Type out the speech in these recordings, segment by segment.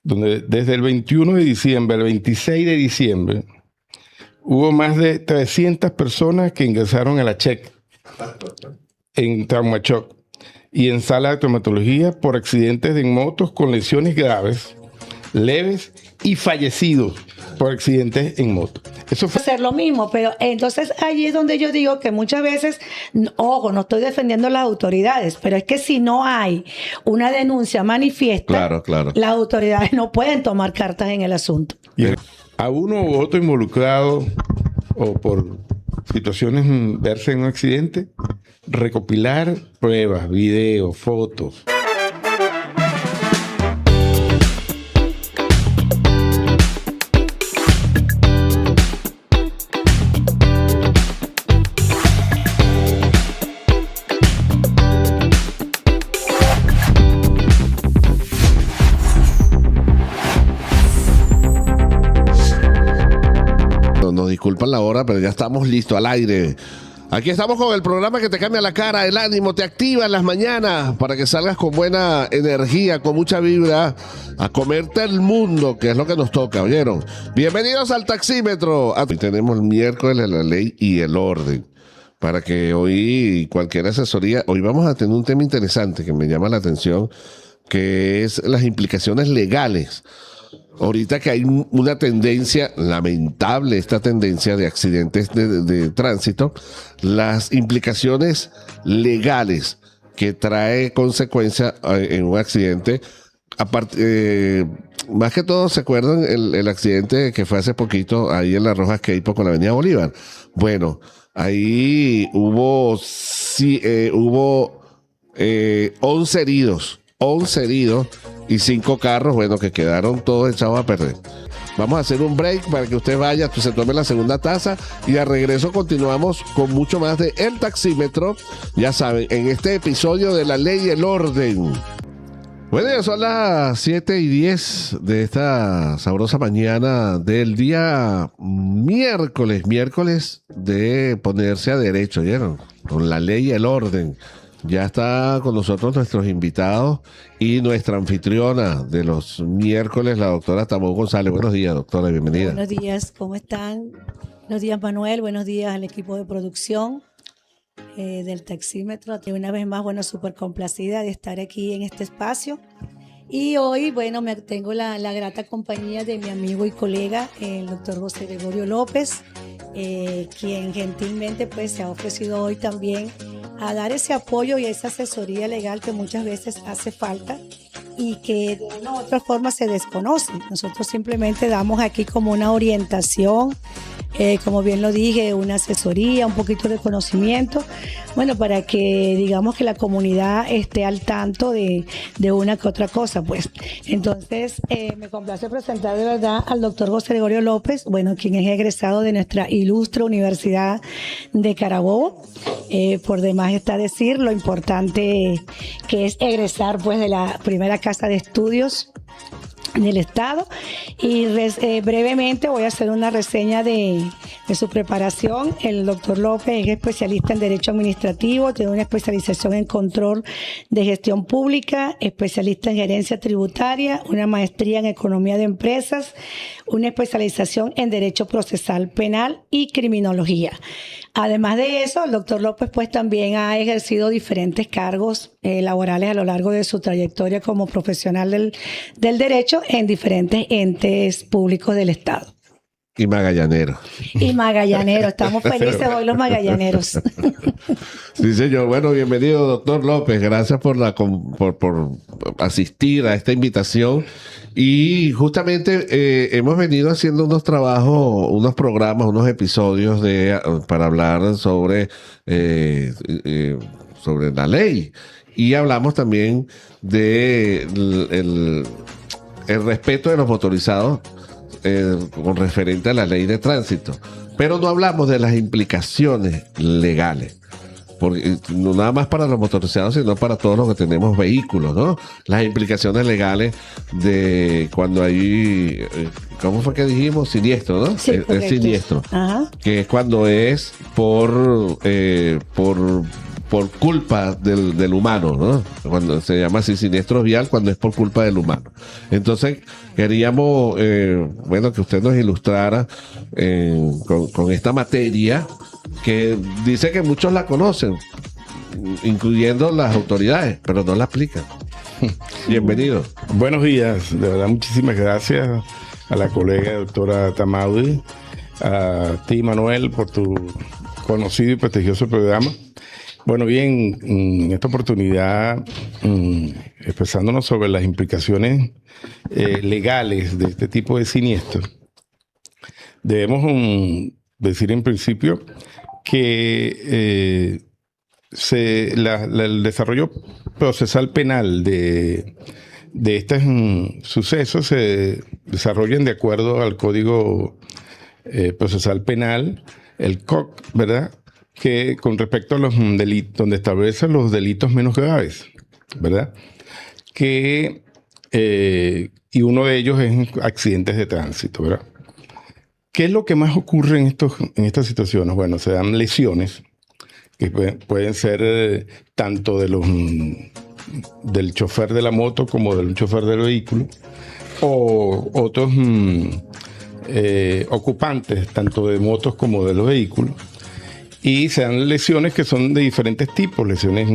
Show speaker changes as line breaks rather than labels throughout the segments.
donde desde el 21 de diciembre al 26 de diciembre hubo más de 300 personas que ingresaron a la CHEC en Trauma Shock y en sala de traumatología por accidentes en motos con lesiones graves, leves y fallecidos por accidentes en moto. Eso fue
hacer lo mismo, pero entonces allí es donde yo digo que muchas veces, ojo, no estoy defendiendo a las autoridades, pero es que si no hay una denuncia manifiesta,
Claro.
las autoridades no pueden tomar cartas en el asunto.
y a uno u otro involucrado o por situaciones verse en un accidente, recopilar pruebas, videos, fotos.
Nos disculpan la hora, pero ya estamos listos al aire. Aquí estamos con el programa que te cambia la cara, el ánimo, te activa en las mañanas para que salgas con buena energía, con mucha vibra, a comerte el mundo, que es lo que nos toca, ¿oyeron? Bienvenidos al Taxímetro. Hoy tenemos el miércoles de la ley y el orden. Para que hoy cualquier asesoría, hoy vamos a tener un tema interesante que me llama la atención, que es las implicaciones legales. Ahorita que hay una tendencia, lamentable esta tendencia de accidentes de tránsito, las implicaciones legales que trae consecuencia en un accidente, aparte, más que todo se acuerdan el accidente que fue hace poquito ahí en la Rojas Queipo con la Avenida Bolívar. Bueno, ahí hubo 11 heridos y 5 carros, bueno, que quedaron todos echados a perder. Vamos a hacer un break para que usted vaya, se tome la segunda taza y al regreso continuamos con mucho más de El Taxímetro, ya saben, en este episodio de La Ley y el Orden. Bueno, ya son las 7:10 de esta sabrosa mañana del día miércoles de ponerse a derecho, ¿vieron? Con la ley y el orden. Ya está con nosotros nuestros invitados y nuestra anfitriona de los miércoles, la doctora Tamó González. Buenos días, doctora, bienvenida.
Buenos días, ¿cómo están? Buenos días, Manuel. Buenos días al equipo de producción del Taxímetro. Una vez más, bueno, súper complacida de estar aquí en este espacio. Y hoy, bueno, tengo la grata compañía de mi amigo y colega, el doctor José Gregorio López, quien gentilmente pues se ha ofrecido hoy también a dar ese apoyo y esa asesoría legal que muchas veces hace falta y que de una u otra forma se desconoce. Nosotros simplemente damos aquí como una orientación, como bien lo dije, una asesoría, un poquito de conocimiento, bueno, para que digamos que la comunidad esté al tanto de una que otra cosa, pues. Entonces, me complace presentar de verdad al doctor José Gregorio López, bueno, quien es egresado de nuestra ilustre Universidad de Carabobo. Por demás está decir lo importante que es egresar pues de la primera casa de estudios del Estado y brevemente voy a hacer una reseña de su preparación. El doctor López es especialista en Derecho Administrativo, tiene una especialización en Control de Gestión Pública, especialista en Gerencia Tributaria, una maestría en Economía de Empresas, una especialización en Derecho Procesal Penal y Criminología. Además de eso, el doctor López pues también ha ejercido diferentes cargos laborales a lo largo de su trayectoria como profesional del derecho en diferentes entes públicos del Estado.
Y magallanero.
Y magallanero, estamos felices hoy los magallaneros.
Sí, señor. Bueno, bienvenido, doctor López. Gracias por asistir a esta invitación. Y justamente hemos venido haciendo unos trabajos, unos programas, unos episodios para hablar sobre la ley. Y hablamos también de el respeto de los motorizados con referente a la ley de tránsito. Pero no hablamos de las implicaciones legales. Porque no nada más para los motorizados, sino para todos los que tenemos vehículos, ¿no? Las implicaciones legales de cuando hay, ¿cómo fue que dijimos? Siniestro, ¿no?
Sí,
es siniestro.
Ajá.
Que es cuando es por por culpa del humano, ¿no? Cuando se llama así siniestro vial, cuando es por culpa del humano. Entonces, queríamos, que usted nos ilustrara con esta materia que dice que muchos la conocen, incluyendo las autoridades, pero no la aplican. Bienvenido.
Buenos días, de verdad muchísimas gracias a la colega doctora Tamaudi, a ti Manuel por tu conocido y prestigioso programa. Bueno, bien, en esta oportunidad expresándonos sobre las implicaciones legales de este tipo de siniestros, debemos decir en principio que el desarrollo procesal penal de estos sucesos se desarrollan de acuerdo al Código Procesal Penal, el COC, ¿verdad? Que con respecto a los delitos, donde establece los delitos menos graves, ¿verdad? Y uno de ellos es accidentes de tránsito, ¿verdad? ¿Qué es lo que más ocurre en estas situaciones? Bueno, se dan lesiones que pueden ser tanto del chofer de la moto como del chofer del vehículo, o otros ocupantes tanto de motos como de los vehículos, y se dan lesiones que son de diferentes tipos, lesiones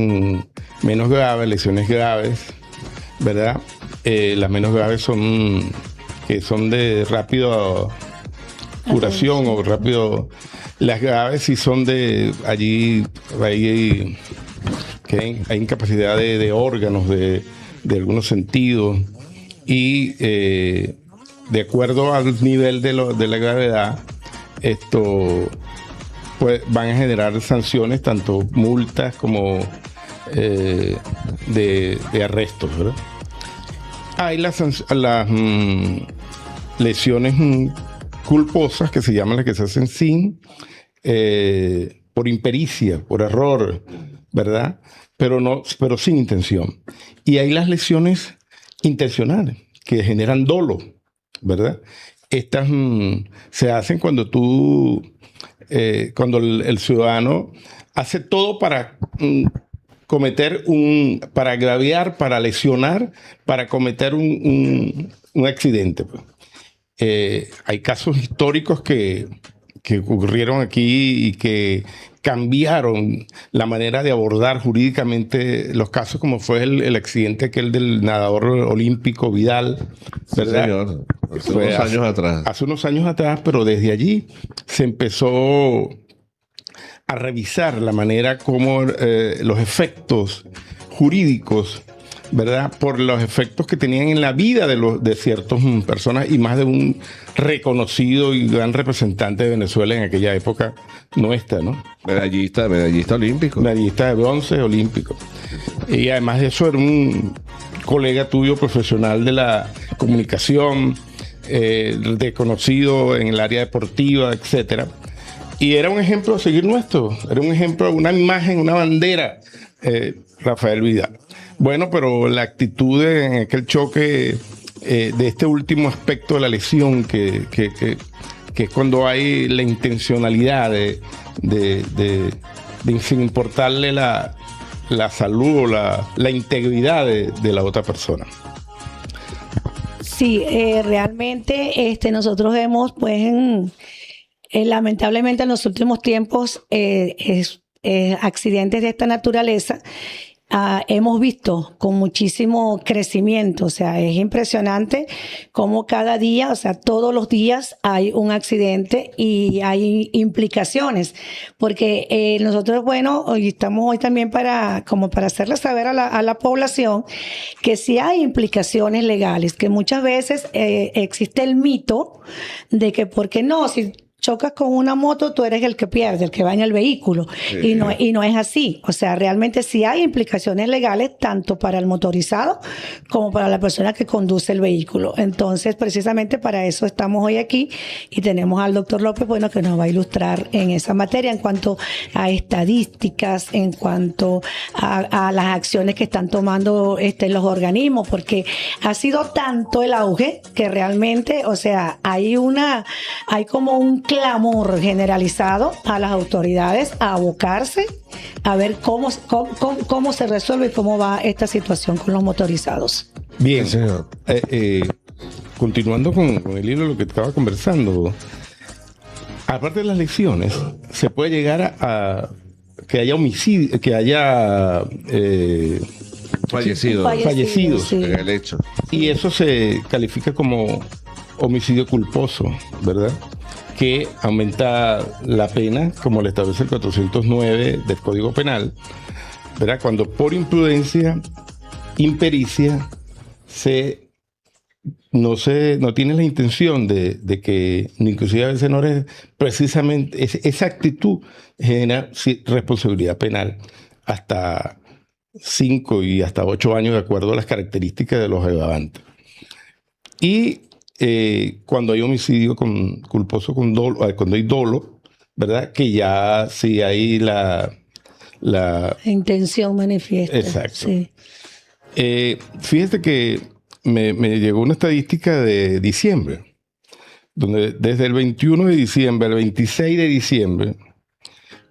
menos graves, lesiones graves, ¿verdad? Las menos graves son de rápido curación o rápido. Las graves sí son hay incapacidad de órganos, de algunos sentidos, y de acuerdo al nivel de la gravedad, van a generar sanciones, tanto multas como de arrestos, ¿verdad? Hay las lesiones culposas, que se llaman las que se hacen por impericia, por error, ¿verdad? Pero sin intención. Y hay las lesiones intencionales, que generan dolo, ¿verdad? Estas se hacen cuando el ciudadano hace todo para para agraviar, para lesionar, para cometer un accidente. Hay casos históricos que ocurrieron aquí y que cambiaron la manera de abordar jurídicamente los casos, como fue el accidente aquel del nadador olímpico Vidal, ¿verdad? Sí, señor. Hace unos años atrás, pero desde allí se empezó a revisar la manera como los efectos jurídicos, ¿verdad? Por los efectos que tenían en la vida de ciertas personas, y más de un reconocido y gran representante de Venezuela en aquella época nuestra, ¿no?
Medallista olímpico.
Medallista de bronce olímpico. Y además de eso era un colega tuyo profesional de la comunicación, reconocido en el área deportiva, etcétera. Y era un ejemplo a seguir nuestro. Era un ejemplo, una imagen, una bandera, Rafael Vidal. Bueno, pero la actitud en aquel choque de este último aspecto de la lesión, que es cuando hay la intencionalidad sin importarle la salud o la integridad de la otra persona.
Sí, realmente nosotros vemos, pues, lamentablemente en los últimos tiempos, accidentes de esta naturaleza. Hemos visto con muchísimo crecimiento, o sea, es impresionante cómo cada día, o sea, todos los días hay un accidente y hay implicaciones, porque nosotros, bueno, hoy estamos hoy también para hacerle saber a la población que sí hay implicaciones legales, que muchas veces existe el mito de que, ¿por qué no? Si chocas con una moto, tú eres el que pierde, el que va en el vehículo. Sí. Y no es así. O sea, realmente sí hay implicaciones legales tanto para el motorizado como para la persona que conduce el vehículo. Entonces, precisamente para eso estamos hoy aquí y tenemos al doctor López, bueno, que nos va a ilustrar en esa materia en cuanto a estadísticas, en cuanto a las acciones que están tomando los organismos, porque ha sido tanto el auge que realmente, o sea, hay como un clamor generalizado a las autoridades a abocarse a ver cómo se resuelve y cómo va esta situación con los motorizados.
Bien,
Sí, señor.
Continuando con el hilo de lo que estaba conversando, aparte de las lesiones, se puede llegar a que haya homicidio, que haya fallecidos.
Sí.
En el hecho.
Y eso se califica como homicidio culposo, ¿verdad? Que aumenta la pena, como le establece el 409 del Código Penal, ¿verdad? Cuando por imprudencia, impericia, no tiene la intención de que, inclusive a veces no es precisamente, esa actitud genera responsabilidad penal hasta 5 y hasta 8 años de acuerdo a las características de los agravantes. Y cuando hay homicidio culposo con dolo, cuando hay dolo, ¿verdad? Que ya sí hay la
Intención manifiesta.
Exacto.
Sí.
Fíjate que me llegó una estadística de diciembre, donde desde el 21 de diciembre al 26 de diciembre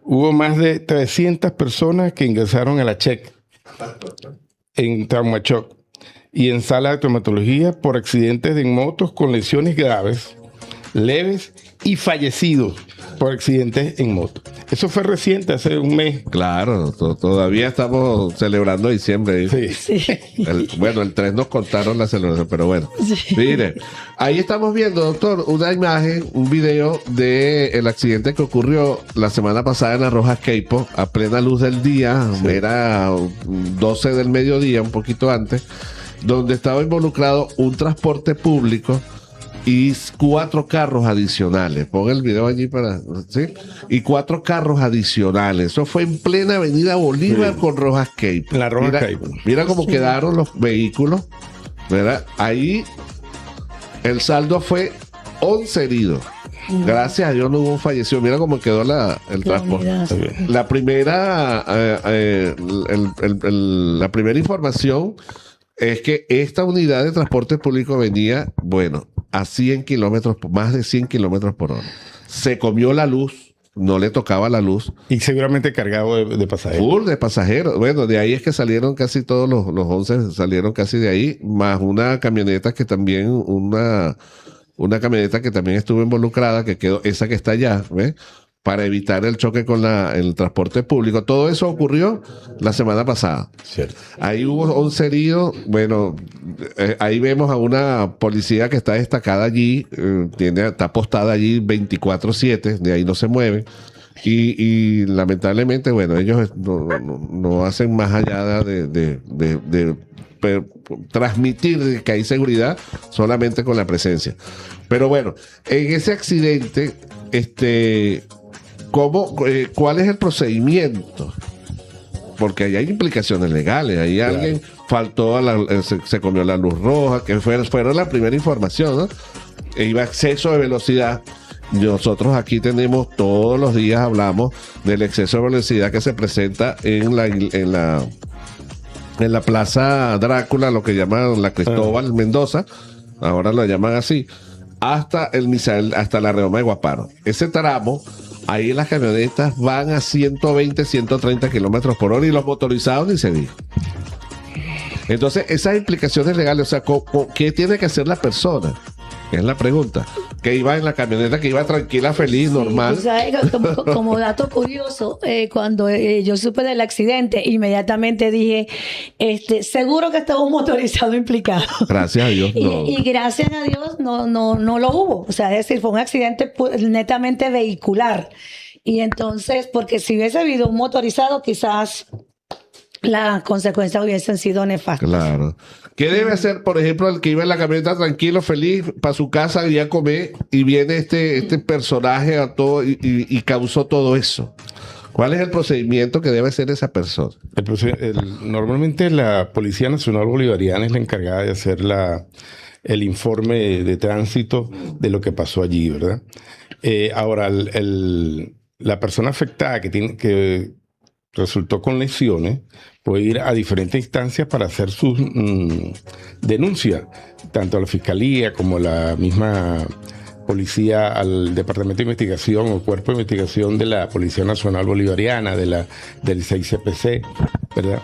hubo más de 300 personas que ingresaron a la CHEC en Traumachoc y en sala de traumatología por accidentes en motos con lesiones graves, leves y fallecidos por accidentes en moto. Eso fue reciente, hace un mes.
Claro, todavía estamos celebrando diciembre.
Sí.
Sí.
Bueno, el 3 nos contaron la celebración, pero bueno.
Sí.
Mire, ahí estamos viendo, doctor, una imagen, un video del accidente que ocurrió la semana pasada en Arrojas Queipo, a plena luz del día, era 12 del mediodía, un poquito antes, donde estaba involucrado un transporte público y 4 carros adicionales. Pon el video allí para... ¿sí? Y 4 carros adicionales. Eso fue en plena avenida Bolívar con Rojas Queipo.
La Rojas Queipo.
Mira cómo quedaron los vehículos, ¿verdad? Ahí el saldo fue 11 heridos. Gracias a Dios no hubo un fallecido. Mira cómo quedó el transporte.
unidad.
La primera, la primera información es que esta unidad de transporte público venía, bueno, a 100 kilómetros, más de 100 kilómetros por hora. Se comió la luz, no le tocaba la luz.
Y seguramente cargado de pasajeros.
Full de pasajeros. Bueno, de ahí es que salieron casi todos los 11, salieron casi de ahí, más una camioneta que también, una camioneta que también estuvo involucrada, que quedó, esa que está allá, ¿ves? Para evitar el choque con el transporte público. Todo eso ocurrió la semana pasada.
Cierto.
Ahí hubo 11 heridos. Bueno, ahí vemos a una policía que está destacada allí, está postada allí 24/7, de ahí no se mueven. Y lamentablemente, bueno, ellos no hacen más allá de transmitir que hay seguridad solamente con la presencia. Pero bueno, en ese accidente, ¿cuál es el procedimiento? Porque ahí hay implicaciones legales. Ahí
Claro.
alguien faltó, se comió la luz roja, que fueron la primera información, ¿no? Iba a exceso de velocidad. Nosotros aquí tenemos, todos los días hablamos del exceso de velocidad que se presenta en la Plaza Drácula, lo que llaman la Cristóbal Mendoza, ahora lo llaman así, hasta el Misael, hasta la Redoma de Guaparo. Ese tramo, ahí las camionetas van a 120, 130 kilómetros por hora y los motorizados ni se diga. Entonces, esas implicaciones legales, o sea, ¿qué tiene que hacer la persona? Es la pregunta. Que iba en la camioneta, que iba tranquila, feliz, normal.
Tú sabes, como dato curioso, cuando yo supe del accidente, inmediatamente dije, seguro que estaba un motorizado implicado.
Gracias a Dios, no.
Y gracias a Dios no lo hubo. O sea, es decir, fue un accidente netamente vehicular. Y entonces, porque si hubiese habido un motorizado, quizás las consecuencias hubiesen sido nefastas.
Claro. ¿Qué debe hacer, por ejemplo, el que iba en la camioneta tranquilo, feliz, para su casa y a comer, y viene este personaje a todo y causó todo eso? ¿Cuál es el procedimiento que debe hacer esa persona?
Normalmente la Policía Nacional Bolivariana es la encargada de hacer el informe de tránsito de lo que pasó allí, ¿verdad? Ahora, la persona afectada que resultó con lesiones puede ir a diferentes instancias para hacer sus denuncias, tanto a la Fiscalía como a la misma policía, al Departamento de Investigación o Cuerpo de Investigación de la Policía Nacional Bolivariana, del 6CPC, ¿verdad?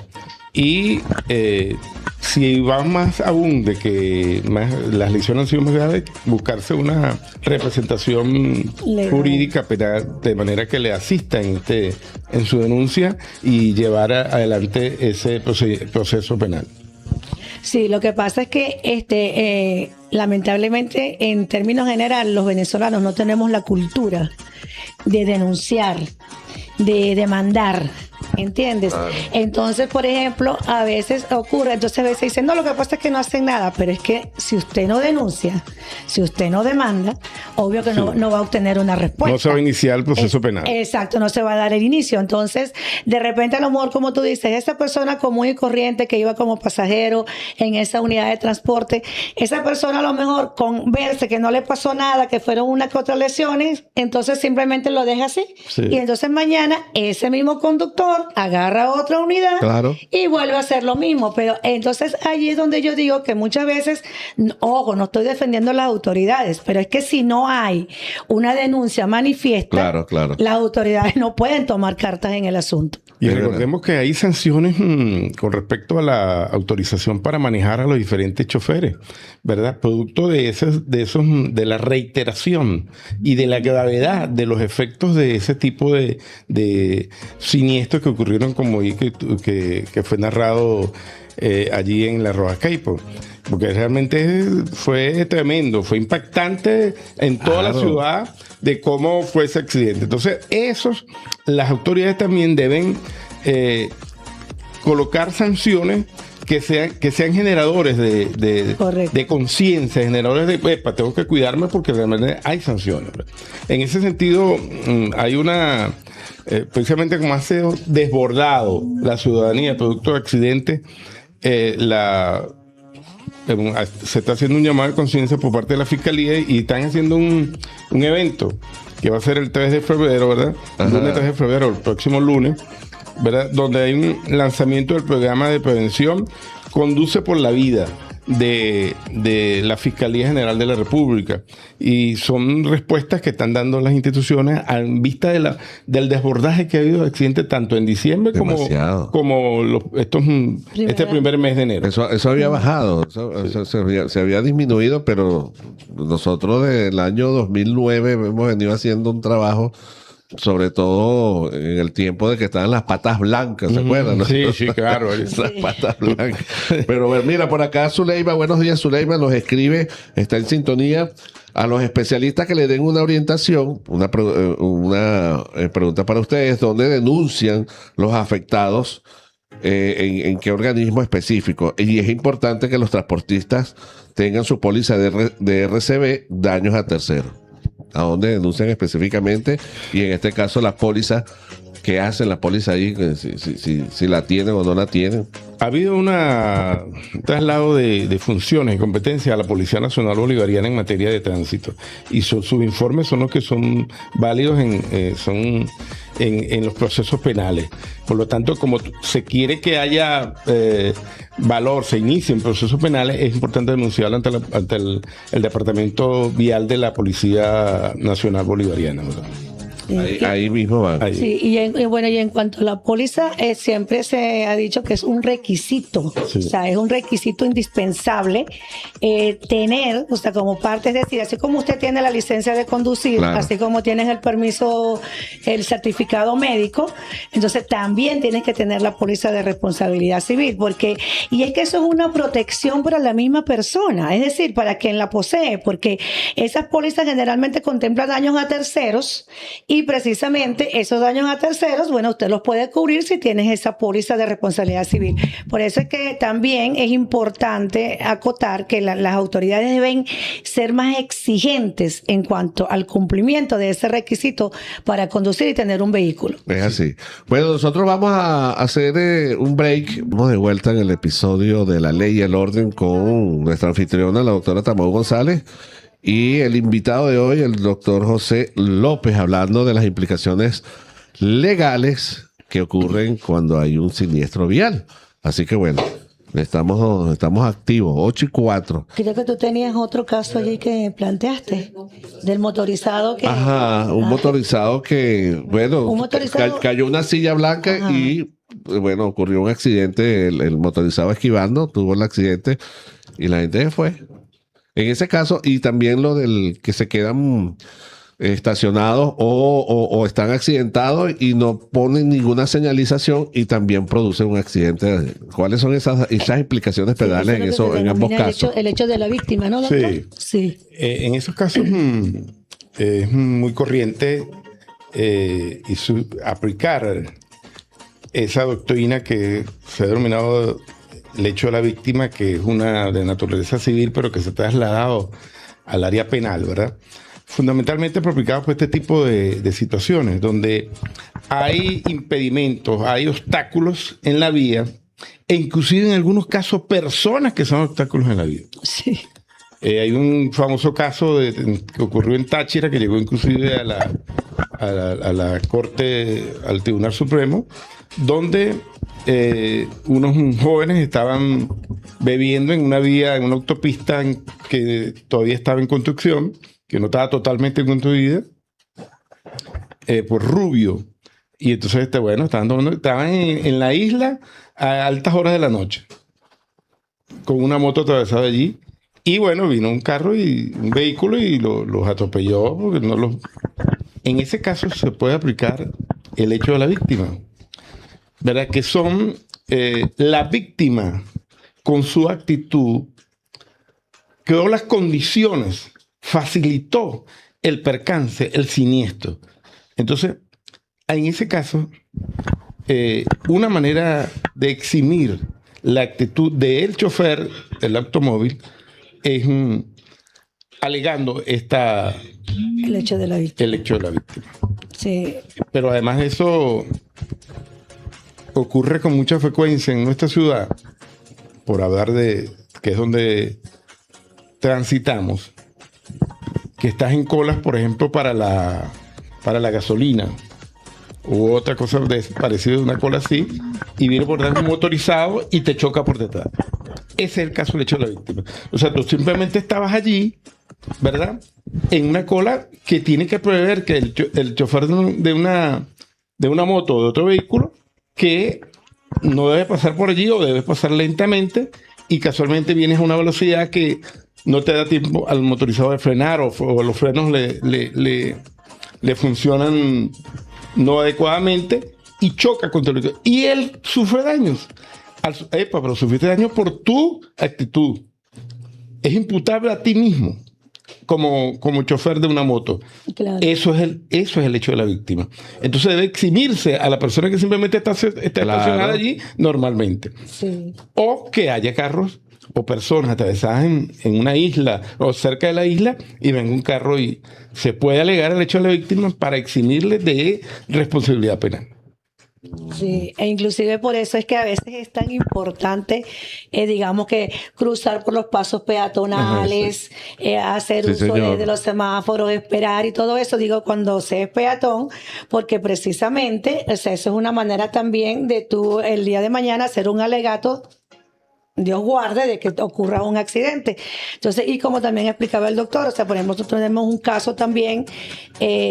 Y si va más aún de que las lesiones han sido más graves, buscarse una representación
legal,
jurídica penal, de manera que le asista en su denuncia y llevar adelante ese proceso penal.
Sí, lo que pasa es que lamentablemente, en términos generales, los venezolanos no tenemos la cultura de denunciar, de demandar. ¿Entiendes? Entonces, por ejemplo, a veces ocurre, entonces a veces dicen, no, lo que pasa es que no hacen nada, pero es que si usted no denuncia, si usted no demanda, obvio que no va a obtener una respuesta.
No se va a iniciar el proceso penal.
Exacto, no se va a dar el inicio. Entonces, de repente, a lo mejor, como tú dices, esa persona común y corriente que iba como pasajero en esa unidad de transporte, esa persona a lo mejor con verse que no le pasó nada, que fueron una que otras lesiones, entonces simplemente lo deja así.
Sí.
Y entonces mañana ese mismo conductor agarra otra unidad,
claro,
y vuelve a hacer lo mismo. Pero entonces allí es donde yo digo que muchas veces, ojo, no estoy defendiendo a las autoridades, pero es que si no hay una denuncia manifiesta,
claro,
las autoridades no pueden tomar cartas en el asunto.
Y recordemos que hay sanciones con respecto a la autorización para manejar a los diferentes choferes, ¿verdad? Producto de la reiteración y de la gravedad de los efectos de ese tipo de siniestros que ocurrieron, como que fue narrado allí en la Roja Caipo. Porque realmente fue tremendo, fue impactante en toda la ciudad de cómo fue ese accidente. Entonces, las autoridades también deben colocar sanciones que sean generadores de conciencia, generadores de, tengo que cuidarme porque realmente hay sanciones. En ese sentido, hay precisamente como ha sido desbordado la ciudadanía producto de accidentes, se está haciendo un llamado de conciencia por parte de la Fiscalía y están haciendo un evento que va a ser el 3 de febrero, ¿verdad? El lunes 3 de febrero, el próximo lunes, ¿verdad? Donde hay un lanzamiento del programa de prevención Conduce por la Vida de la Fiscalía General de la República, y son respuestas que están dando las instituciones en vista del desbordaje que ha habido de accidentes tanto en diciembre como este primer mes de enero.
Eso había bajado, se había disminuido, pero nosotros del año 2009 hemos venido haciendo un trabajo, sobre todo en el tiempo de que estaban las patas blancas, ¿se acuerdan? ¿No?
Sí, claro.
Las patas blancas. Pero mira, por acá Zuleima, buenos días Zuleima, nos escribe, está en sintonía, a los especialistas que le den una orientación, una pregunta para ustedes, ¿dónde denuncian los afectados? ¿En qué organismo específico? Y es importante que los transportistas tengan su póliza de RCB, daños a terceros. A dónde denuncian específicamente, y en este caso la póliza, ¿qué hacen la póliza ahí? Si la tienen o no la tienen.
Ha habido un traslado de funciones y competencias a la Policía Nacional Bolivariana en materia de tránsito, y sus informes son los que son válidos en los procesos penales. Por lo tanto, como se quiere que haya valor, se inicien procesos penales, es importante denunciarlo ante el Departamento Vial de la Policía Nacional Bolivariana, ¿verdad?
Ahí mismo van.
Sí, y en cuanto a la póliza, siempre se ha dicho que es un requisito, sí. O sea, es un requisito indispensable tener, o sea, como parte, es decir, así como usted tiene la licencia de conducir, claro, así como tienes el permiso, el certificado médico, entonces también tienes que tener la póliza de responsabilidad civil, y es que eso es una protección para la misma persona, es decir, para quien la posee, porque esas pólizas generalmente contemplan daños a terceros, y precisamente esos daños a terceros, bueno, usted los puede cubrir si tienes esa póliza de responsabilidad civil. Por eso es que también es importante acotar que las autoridades deben ser más exigentes en cuanto al cumplimiento de ese requisito para conducir y tener un vehículo.
Es así. Bueno, nosotros vamos a hacer un break. Vamos de vuelta en el episodio de La Ley y el Orden con nuestra anfitriona, la doctora Tamau González. Y el invitado de hoy, el doctor José López, hablando de las implicaciones legales que ocurren cuando hay un siniestro vial. Así que bueno, Estamos activos, 8:04.
Creo que tú tenías otro caso allí que planteaste, del motorizado que...
Ajá, un motorizado que, bueno,
Un motorizado-
cayó una silla blanca
Ajá.
y, bueno, ocurrió un accidente. El motorizado esquivando, tuvo el accidente y la gente se fue. En ese caso, y también lo del que se quedan estacionados o están accidentados y no ponen ninguna señalización y también producen un accidente. ¿Cuáles son esas implicaciones penales en
eso es lo que se
en ambos
denomina
casos?
el hecho de la víctima, ¿no, doctor?
Sí.
Sí.
En esos casos es muy corriente aplicar esa doctrina que se ha denominado el hecho de la víctima, que es una de naturaleza civil, pero que se ha trasladado al área penal, ¿verdad? Fundamentalmente aplicado por este tipo de situaciones, donde hay impedimentos, hay obstáculos en la vía, e inclusive en algunos casos personas que son obstáculos en la vía.
Sí.
Hay un famoso caso que ocurrió en Táchira, que llegó inclusive a la Corte, al Tribunal Supremo, donde unos jóvenes estaban bebiendo en una vía, en una autopista que todavía estaba en construcción, que no estaba totalmente construida, por Rubio. Y entonces, estaban en la isla a altas horas de la noche, con una moto atravesada allí. Y bueno, vino un carro y un vehículo y los atropelló. Porque En ese caso se puede aplicar el hecho de la víctima, ¿verdad? Que son la víctima con su actitud creó las condiciones, facilitó el percance, el siniestro. Entonces, en ese caso, una manera de eximir la actitud del chofer del automóvil es alegando
El hecho de la víctima.
el hecho de la víctima.
Sí.
Pero además de eso, ocurre con mucha frecuencia en nuestra ciudad, por hablar de que es donde transitamos, que estás en colas, por ejemplo, para la gasolina u otra cosa parecida a una cola así, y viene por detrás un motorizado y te choca por detrás. Ese es el caso del hecho de la víctima. O sea, tú simplemente estabas allí, ¿verdad? En una cola que tiene que prever que el chofer de una moto o de otro vehículo que no debe pasar por allí o debe pasar lentamente, y casualmente vienes a una velocidad que no te da tiempo al motorizado de frenar, o los frenos le funcionan no adecuadamente y choca contra el... Y él sufre daños. Pero sufriste daños por tu actitud. Es imputable a ti mismo como chofer de una moto.
Claro.
Eso es el hecho de la víctima. Entonces debe eximirse a la persona que simplemente está estacionada allí normalmente.
Sí.
O que haya carros o personas atravesadas en una isla o cerca de la isla y venga un carro y se puede alegar el hecho de la víctima para eximirle de responsabilidad penal.
Sí, e inclusive por eso es que a veces es tan importante, digamos que cruzar por los pasos peatonales, hacer
Sí,
uso
señor.
de los semáforos, esperar y todo eso, digo, cuando se es peatón, porque precisamente, o sea, eso es una manera también de tú el día de mañana hacer un alegato, Dios guarde, de que ocurra un accidente. Entonces, y como también explicaba el doctor, o sea, por ejemplo, nosotros tenemos un caso también,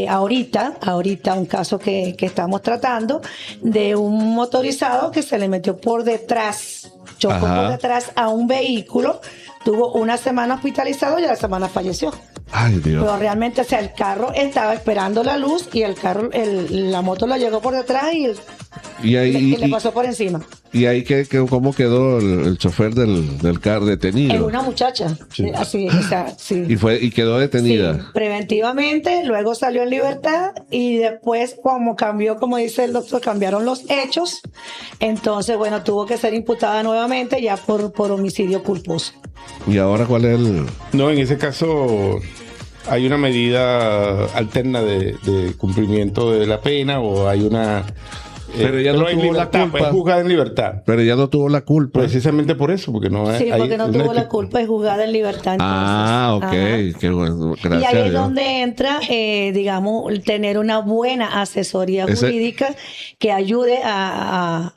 ahorita un caso que estamos tratando, de un motorizado que se le metió por detrás, chocó
Ajá.
por detrás a un vehículo, tuvo una semana hospitalizado y a la semana falleció.
Ay, Dios.
Pero realmente, o sea, el carro estaba esperando la luz y el carro, la moto lo llegó por detrás y le pasó por encima.
¿Y ahí cómo quedó el chofer del carro detenido?
Es una muchacha.
Sí.
Así, o sea, sí.
Y quedó detenida.
Sí, preventivamente, luego salió en libertad y después, como cambió, como dice el doctor, cambiaron los hechos. Entonces, bueno, tuvo que ser imputada nuevamente ya por homicidio culposo.
¿Y ahora cuál es el...?
No, en ese caso hay una medida alterna de cumplimiento de la pena, o hay una...
Pero ella no
hay
tuvo la
libertad,
culpa.
pues, es juzgada en libertad.
Pero ella no tuvo la culpa.
Precisamente por eso, porque no
Sí, porque no
hay
tuvo
una-
la culpa, es juzgada en libertad. Entonces.
Ah, ok.
Ajá.
Qué bueno.
Y
Gracias
ahí
a
es
Dios.
donde entra, digamos, tener una buena asesoría
Ese-
jurídica que ayude a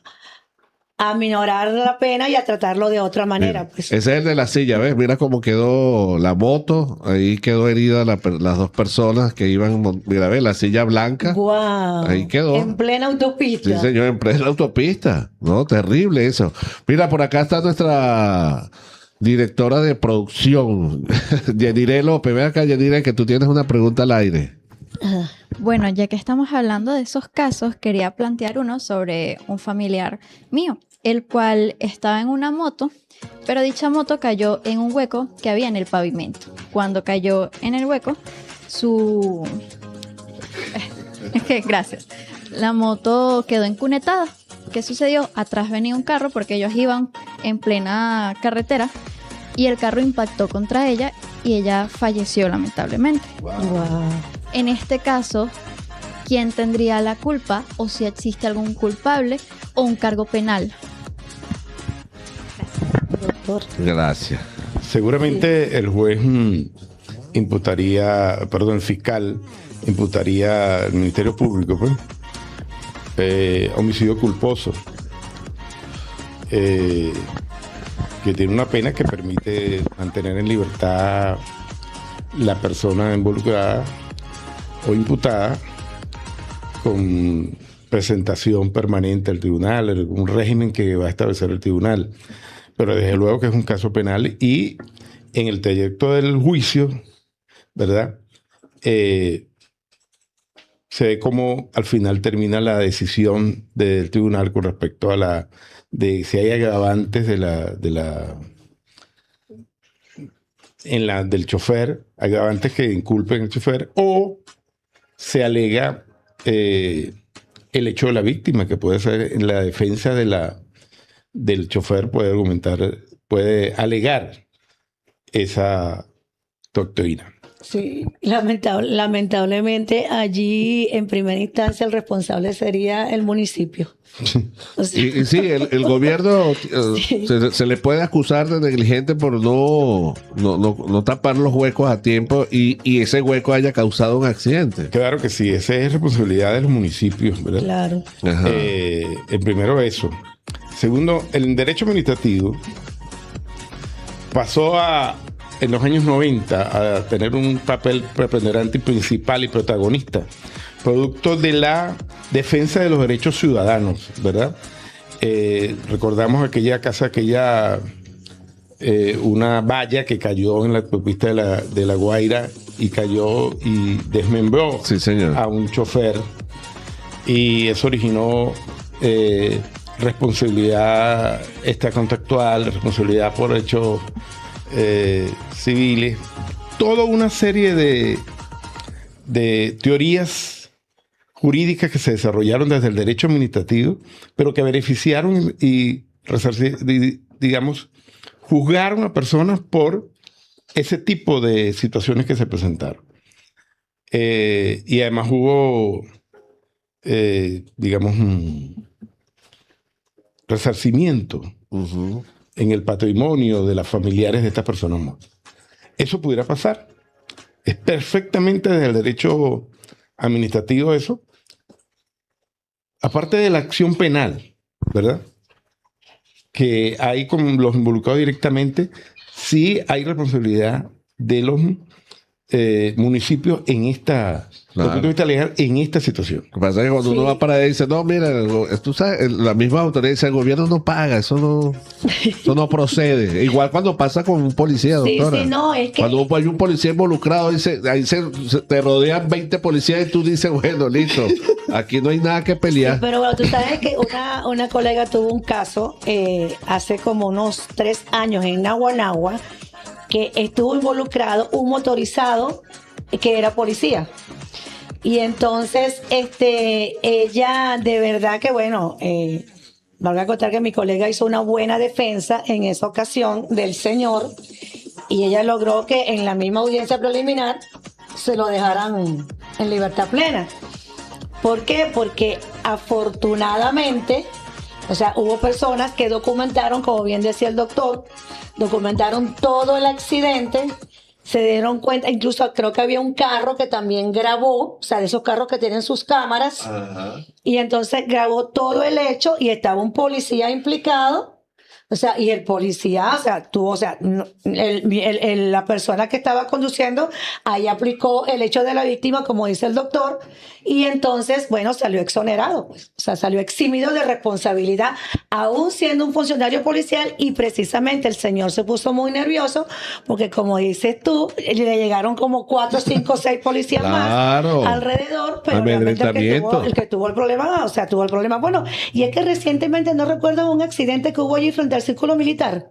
aminorar la pena y a tratarlo de otra manera. Pues.
Ese es el de la silla, ¿ves? Mira cómo quedó la moto. Ahí quedó herida las dos personas que iban. Mira, ¿ves? La silla blanca.
Wow.
Ahí quedó.
En plena autopista.
Sí, señor, en plena autopista. No, terrible eso. Mira, por acá está nuestra directora de producción, Yenire López. Ve acá, Yenire, que tú tienes una pregunta al aire.
Bueno, ya que estamos hablando de esos casos, quería plantear uno sobre un familiar mío, el cual estaba en una moto, pero dicha moto cayó en un hueco que había en el pavimento. Cuando cayó en el hueco, Gracias. La moto quedó encunetada. ¿Qué sucedió? Atrás venía un carro porque ellos iban en plena carretera y el carro impactó contra ella y ella falleció lamentablemente.
Wow.
En este caso, ¿quién tendría la culpa o si existe algún culpable o un cargo penal?
Doctor.
Gracias.
Seguramente el juez el fiscal imputaría al Ministerio Público, pues, homicidio culposo, que tiene una pena que permite mantener en libertad la persona involucrada o imputada con presentación permanente al tribunal, un régimen que va a establecer el tribunal. Pero desde luego que es un caso penal y en el trayecto del juicio, ¿verdad? Se ve cómo al final termina la decisión del tribunal con respecto a de si hay agravantes del chofer, agravantes que inculpen al chofer, o se alega el hecho de la víctima, que puede ser en la defensa del chofer, puede alegar esa doctrina.
Sí, lamentablemente allí en primera instancia el responsable sería el municipio. O sea,
Y sí, el gobierno
Sí.
se le puede acusar de negligente por no tapar los huecos a tiempo y ese hueco haya causado un accidente.
Claro que sí, esa es responsabilidad de los municipios, ¿verdad?
claro.
Ajá.
El primero eso. Segundo, el derecho administrativo pasó en los años 90 a tener un papel preponderante y principal y protagonista, producto de la defensa de los derechos ciudadanos, ¿verdad? Recordamos una valla que cayó en la autopista de la Guaira y cayó y desmembró
Sí, señor.
a un chofer, y eso originó responsabilidad extracontractual, responsabilidad por hechos civiles, toda una serie de teorías jurídicas que se desarrollaron desde el derecho administrativo, pero que beneficiaron y digamos, juzgaron a personas por ese tipo de situaciones que se presentaron. Y además hubo, digamos, un resarcimiento
Ujú.
en el patrimonio de las familiares de estas personas muertas. Eso pudiera pasar. Es perfectamente desde el derecho administrativo eso. Aparte de la acción penal, ¿verdad? Que hay con los involucrados directamente, sí hay responsabilidad de los municipios en esta,
Claro.
desde el punto de vista legal, en esta situación.
Lo que pasa es que cuando
Sí.
uno va para allá y dice, no, mira, tú sabes, la misma autoridad dice, el gobierno no paga, eso no procede. Igual cuando pasa con un policía,
Sí,
doctora.
sí, no, es que
Cuando hay un policía involucrado, te rodean 20 policías y tú dices, bueno, listo, aquí no hay nada que pelear.
pero bueno, tú sabes que una colega tuvo un caso hace como unos 3 años en Naguanagua, que estuvo involucrado un motorizado que era policía. Y entonces, ella de verdad que bueno, valga a contar que mi colega hizo una buena defensa en esa ocasión del señor, y ella logró que en la misma audiencia preliminar se lo dejaran en libertad plena. ¿Por qué? Porque afortunadamente, o sea, hubo personas que documentaron, como bien decía el doctor, documentaron todo el accidente se dieron cuenta, incluso creo que había un carro que también grabó, o sea, de esos carros que tienen sus cámaras, y entonces grabó todo el hecho y estaba un policía implicado. O sea, y el policía, o sea, la persona que estaba conduciendo, ahí aplicó el hecho de la víctima, como dice el doctor, y entonces, bueno, salió exonerado, pues. O sea, salió eximido de responsabilidad, aún siendo un funcionario policial, y precisamente el señor se puso muy nervioso, porque como dices tú, le llegaron como 4, 5, 6 policías
Claro.
más alrededor, pero realmente el que tuvo el problema, o sea, tuvo el problema. Bueno, y es que recientemente, no recuerdo un accidente que hubo allí frente al Círculo Militar.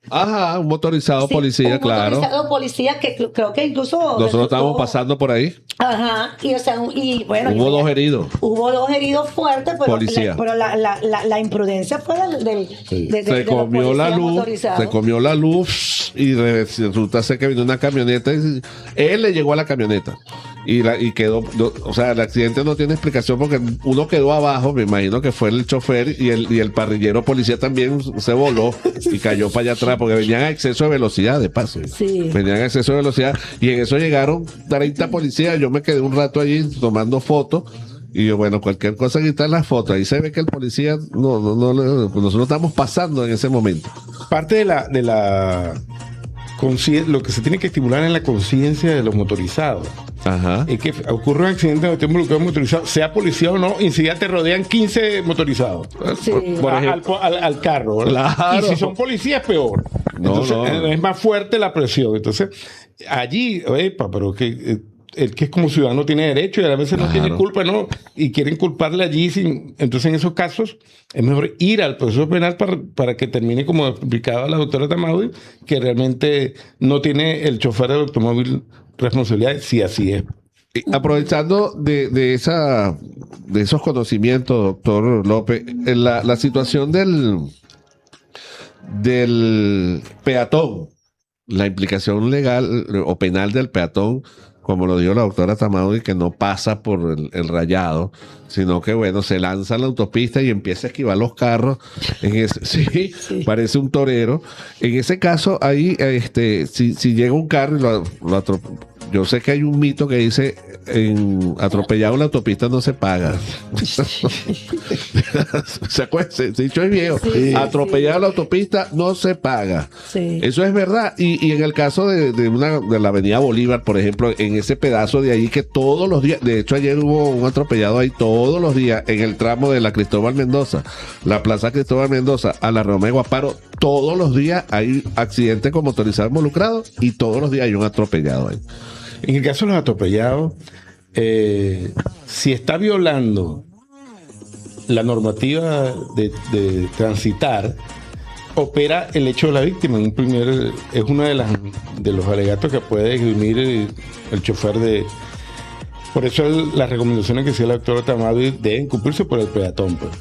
Ajá, un motorizado policía, claro.
Un motorizado policía que creo que incluso...
Nosotros estábamos pasando por ahí.
Ajá, y o sea, y bueno...
Hubo 2 heridos.
Hubo 2 heridos fuertes, pero,
Policía.
pero la imprudencia fue
Se comió la luz, se comió la luz y resulta ser que vino una camioneta y él le llegó a la camioneta y quedó, o sea, el accidente no tiene explicación porque uno quedó abajo, me imagino que fue el chofer y el parrillero policía también se voló y cayó para allá atrás porque venían a exceso de velocidad, de paso.
Sí.
Venían a exceso de velocidad y en eso llegaron 30 policías. Yo me quedé un rato allí tomando fotos. Y yo, bueno, cualquier cosa que está en las fotos, ahí se ve que el policía nosotros estamos pasando en ese momento.
Parte de la lo que se tiene que estimular en la conciencia de los motorizados.
Ajá.
Es que ocurre un accidente donde estemos involucrados motorizados, sea policía o no, y enseguida te rodean 15 motorizados.
Sí.
Por ejemplo,
al carro, ¿verdad?
Claro.
Y si son policías, peor. Entonces, es más fuerte la presión. Entonces, allí, pero que el que es como ciudadano tiene derecho y a veces no tiene culpa, ¿no? Y quieren culparle allí. Entonces, en esos casos, es mejor ir al proceso penal para que termine, como explicaba la doctora Tamaudi, que realmente no tiene el chofer del automóvil responsabilidad, si así es.
Aprovechando de esos conocimientos, doctor López, en la situación del peatón, la implicación legal o penal del peatón, como lo dijo la doctora Tamaudi, que no pasa por el rayado, sino que, bueno, se lanza a la autopista y empieza a esquivar los carros. Sí, parece un torero. En ese caso, ahí, si llega un carro y lo atropella. Yo sé que hay un mito que dice atropellado en la autopista no se paga. ¿Se acuerdan? Se dicho es viejo. Sí, atropellado en la autopista no se paga. Sí. Eso es verdad. Y en el caso de la avenida Bolívar, por ejemplo, en ese pedazo de ahí que todos los días, de hecho ayer hubo un atropellado ahí todos los días en el tramo de la Cristóbal Mendoza, la Plaza Cristóbal Mendoza a la Romeo Guaparo, todos los días hay accidentes con motorizados involucrados y todos los días hay un atropellado ahí.
En el caso de los atropellados, si está violando la normativa de transitar, opera el hecho de la víctima. Es uno de los alegatos que puede esgrimir el chofer de... Por eso las recomendaciones que hacía la doctora Tamaudi deben cumplirse por el peatón, pues.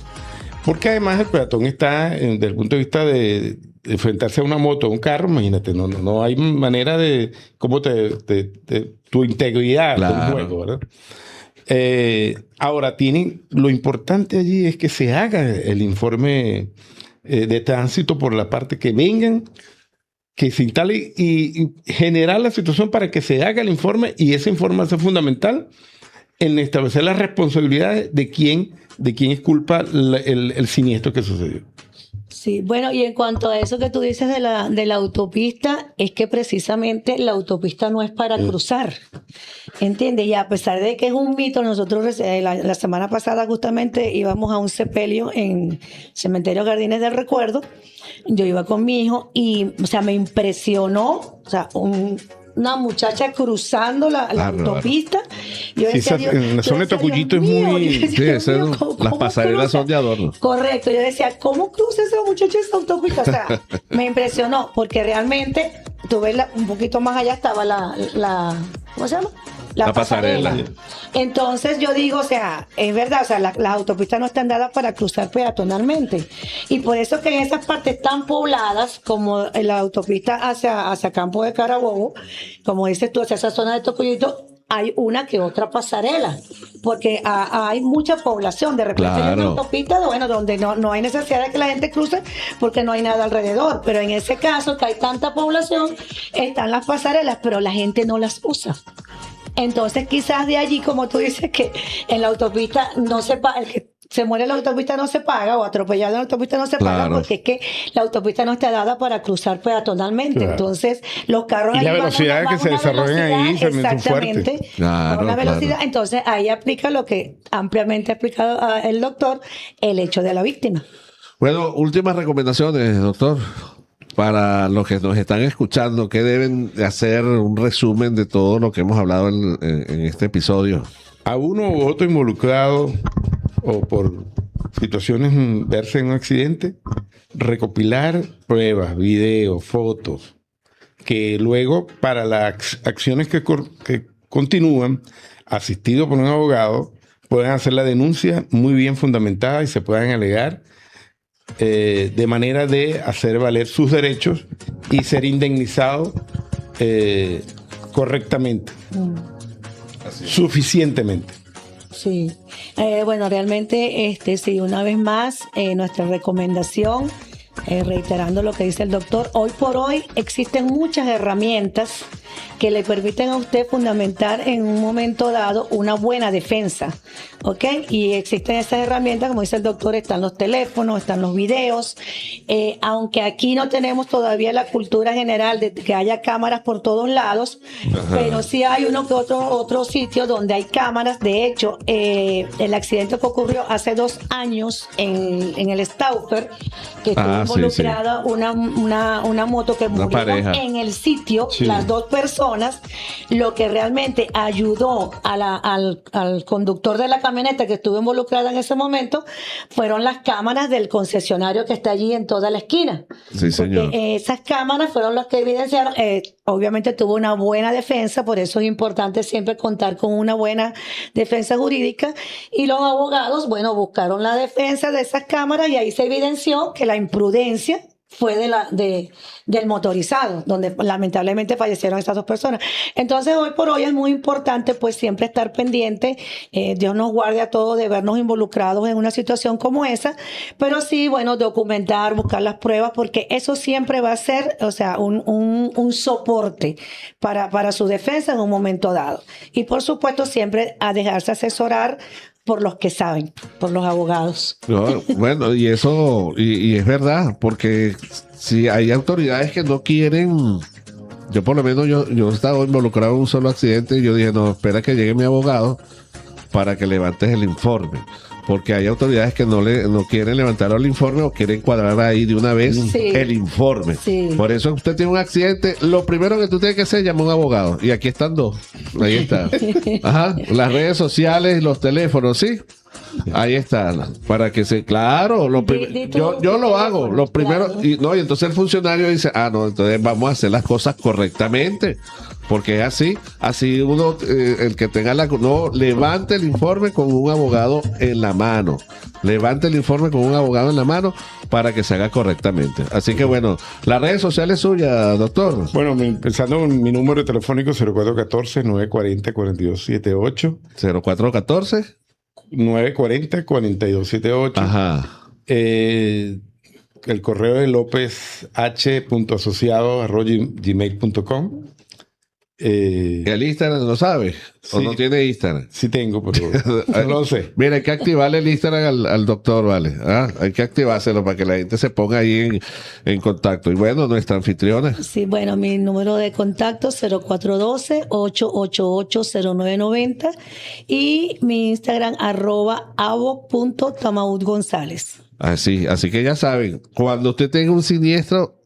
Porque además el peatón está, desde el punto de vista de enfrentarse a una moto, a un carro, imagínate, no hay manera de cómo tu integridad del juego, ¿verdad? Ahora, lo importante allí es que se haga el informe de tránsito por la parte que vengan, que se instale y generar la situación para que se haga el informe, y ese informe es fundamental en establecer las responsabilidades de quién es culpa el siniestro que sucedió.
Sí, bueno, y en cuanto a eso que tú dices de la autopista, es que precisamente la autopista no es para cruzar, ¿entiendes? Y a pesar de que es un mito, nosotros la semana pasada justamente íbamos a un sepelio en Cementerio Jardines del Recuerdo. Yo iba con mi hijo y, o sea, me impresionó, o sea, una muchacha cruzando la autopista. Yo decía,
en la zona de Tocuyito es muy...
Las pasarelas son de adorno.
Correcto. Yo decía, ¿cómo cruza esa muchacha esa autopista? O sea, me impresionó porque realmente, tú ves un poquito más allá estaba la ¿cómo se llama? La pasarela. Entonces yo digo, o sea, es verdad, o sea, las autopistas no están dadas para cruzar peatonalmente. Y por eso que en esas partes tan pobladas, como la autopista hacia Campo de Carabobo, como dices tú, hacia esa zona de Tocuyito, hay una que otra pasarela, porque hay mucha población. De repente hay una autopista, bueno, donde no hay necesidad de que la gente cruce porque no hay nada alrededor. Pero en ese caso, que hay tanta población, están las pasarelas, pero la gente no las usa. Entonces, quizás de allí, como tú dices, que en la autopista no se paga, el que se muere en la autopista no se paga, o atropellado en la autopista no se paga, porque es que la autopista no está dada para cruzar peatonalmente. Entonces, los carros...
Y la velocidad que se desarrollan ahí también son fuertes.
Con la velocidad. Entonces, ahí aplica lo que ampliamente ha explicado el doctor, el hecho de la víctima.
Bueno, últimas recomendaciones, doctor. Para los que nos están escuchando, ¿qué deben de hacer? Un resumen de todo lo que hemos hablado en este episodio.
A uno u otro involucrado o por situaciones verse en un accidente, recopilar pruebas, videos, fotos, que luego para las acciones que continúan, asistido por un abogado, puedan hacer la denuncia muy bien fundamentada y se puedan alegar de manera de hacer valer sus derechos y ser indemnizado correctamente, suficientemente.
Sí, bueno, realmente, sí, una vez más, nuestra recomendación, reiterando lo que dice el doctor, hoy por hoy existen muchas herramientas que le permiten a usted fundamentar en un momento dado una buena defensa, ¿ok? Y existen esas herramientas, como dice el doctor, están los teléfonos, están los videos, aunque aquí no tenemos todavía la cultura general de que haya cámaras por todos lados, pero sí hay uno que otro sitio donde hay cámaras. De hecho, el accidente que ocurrió hace 2 años en el Stauffer, que estuvo involucrada una moto que murieron en el sitio, las 2 personas, lo que realmente ayudó al conductor de la camioneta que estuvo involucrada en ese momento fueron las cámaras del concesionario que está allí en toda la esquina.
Sí, señor.
Porque esas cámaras fueron las que evidenciaron, obviamente tuvo una buena defensa, por eso es importante siempre contar con una buena defensa jurídica, y los abogados, bueno, buscaron la defensa de esas cámaras y ahí se evidenció que la imprudencia fue del motorizado, donde lamentablemente fallecieron estas 2 personas. Entonces, hoy por hoy es muy importante, pues, siempre estar pendiente. Dios nos guarde a todos de vernos involucrados en una situación como esa, pero sí, bueno, documentar, buscar las pruebas, porque eso siempre va a ser, o sea, un soporte para su defensa en un momento dado. Y, por supuesto, siempre a dejarse asesorar por los que saben, por los abogados.
No, bueno, y eso, y es verdad, porque si hay autoridades que no quieren, yo por lo menos yo he estado involucrado en un solo accidente y yo dije, no, espera que llegue mi abogado para que levantes el informe. Porque hay autoridades que no quieren levantar el informe o quieren cuadrar ahí de una vez el informe. Sí. Por eso usted tiene un accidente, lo primero que tú tienes que hacer es llamar a un abogado. Y aquí están 2. Ahí está. Ajá. Las redes sociales, los teléfonos, ¿sí? Ahí está, para que se, claro, yo lo hago, lo primero, y entonces el funcionario dice, no, entonces vamos a hacer las cosas correctamente, porque es así uno, el que tenga levante el informe con un abogado en la mano, para que se haga correctamente. Así que bueno, las redes sociales suyas, doctor.
Bueno, empezando con mi número telefónico 0414-940-4278.
0414
940-4278.
Ajá.
El correo de lopezh.asociado@gmail.com.
¿El Instagram lo sabe? ¿O no tiene Instagram?
Sí tengo, pero no lo sé.
Mira, hay que activarle el Instagram al doctor, ¿vale? Hay que activárselo para que la gente se ponga ahí en contacto. Y bueno, nuestra anfitriona.
Sí, bueno, mi número de contacto 0412-888-0990 y mi Instagram @avo.tamaudgonzález.
Así que ya saben, cuando usted tenga un siniestro,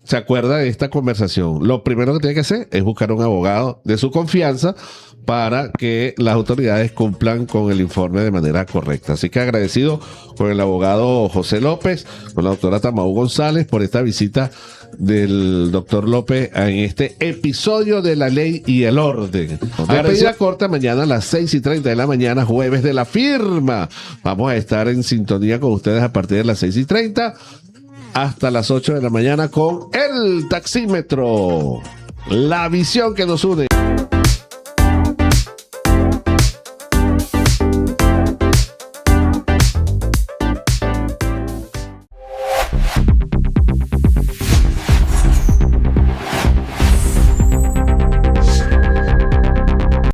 se acuerda de esta conversación. Lo primero que tiene que hacer es buscar un abogado de su confianza para que las autoridades cumplan con el informe de manera correcta. Así que agradecido con el abogado José López, con la doctora Tamaú González por esta visita del doctor López en este episodio de La Ley y el Orden. Despedida corta mañana a las 6:30 de la mañana, jueves de la firma. Vamos a estar en sintonía con ustedes a partir de las 6:30 hasta las 8 de la mañana con El Taxímetro, la visión que nos une.